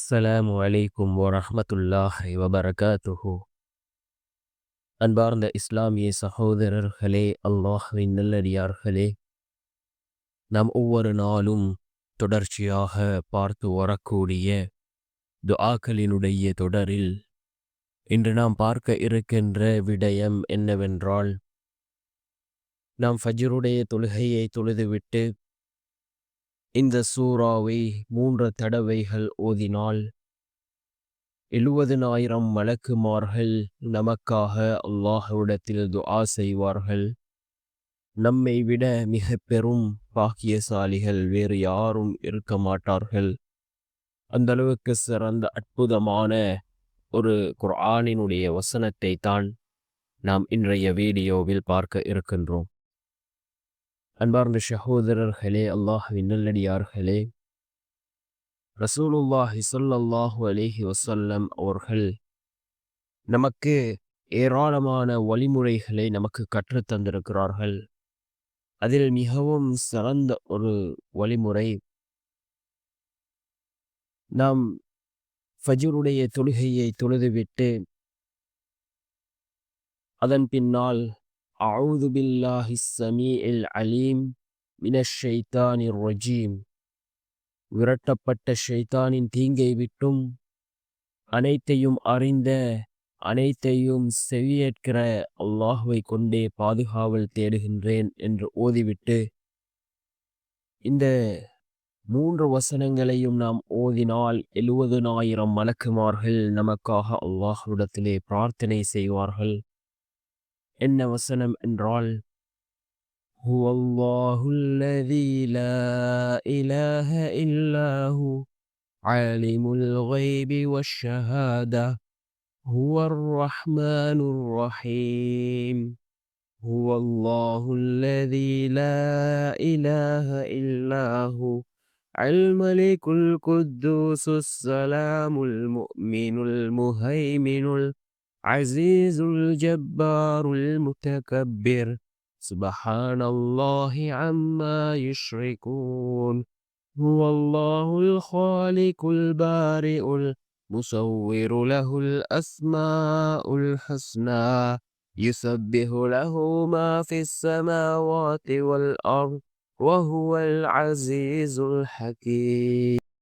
அஸ்ஸலாமு அலைக்கும் வரஹ்மத்துல்லாஹி வபரகாத்துஹு. அன்பார்ந்த இஸ்லாமிய சகோதரர்களே, அல்லாஹ்வின் நல்லடியார்களே, நாம் ஒவ்வொரு நாளும் தொடர்ச்சியாக பார்த்து வரக்கூடிய துஆக்களினுடைய தொடரில் இன்று நாம் பார்க்க இருக்கின்ற விடயம் என்னவென்றால், நாம் ஃபஜ்ருடைய தொழுகையை தொழுதுவிட்டு இந்த சூறாவை 3 தடவைகள் ஓதினால் 70,000 மலக்குமார்கள் நமக்காக அல்லாஹ்விடத்தில் துஆ செய்வார்கள். நம்மை விட மிக பெரும் பாக்கியசாலிகள் வேறு யாரும் இருக்க மாட்டார்கள். அந்த அளவுக்கு சிறந்த அற்புதமான ஒரு குர்ஆனினுடைய வசனத்தை தான் நாம் இன்றைய வீடியோவில் பார்க்க இருக்கின்றோம். அன்பார்ந்த சகோதரர்களே, அல்லாஹ்வின் நல்லடியார்களே, ரசூலுல்லாஹி ஸல்லல்லாஹு அலைஹி வஸல்லம் அவர்கள் நமக்கு ஏராளமான வழிமுறைகளை நமக்கு கற்றுத் தந்திருக்கிறார்கள். அதில் மிகவும் சிறந்த ஒரு வழிமுறை, நாம் ஃபஜ்ருடைய தொழுகையை தொழுதுவிட்டு அதன் பின்னால் அஊது பில்லாஹிஸ் ஸமீஇல் அலீம் மினஷ் ஷைத்தானிர் ரஜீம், விரட்டப்பட்ட ஷைத்தானின் தீங்கை விட்டும் அனைத்தையும் அறிந்த அனைத்தையும் செவியேற்கிற அல்லாஹ்வை கொண்டே பாதுகாவல் தேடுகின்றேன் என்று ஓதிவிட்டு இந்த 3 வசனங்களையும் நாம் ஓதினால் 70,000 மலக்குமார்கள் நமக்காக அல்லாஹ்விடத்திலே பிரார்த்தனை செய்வார்கள். என்ன வசனம் என்றால், ஹுவல்லாஹுல்லதீ லா இலாஹ இல்லாஹு ஆலிமுல் கைபி வஷ்ஷஹாதா ஹுவர் ரஹ்மானுர் ரஹீம். ஹுவல்லாஹுல்லதீ லா இலாஹ இல்லாஹு الملك القدوس السلام المؤمن المهيمن العزيز الجبار المتكبر سبحان الله عما يشركون. هو الله الخالق البارئ المصور له الأسماء الحسنى يسبح له ما في السماوات والأرض وهو العزيز الحكيم.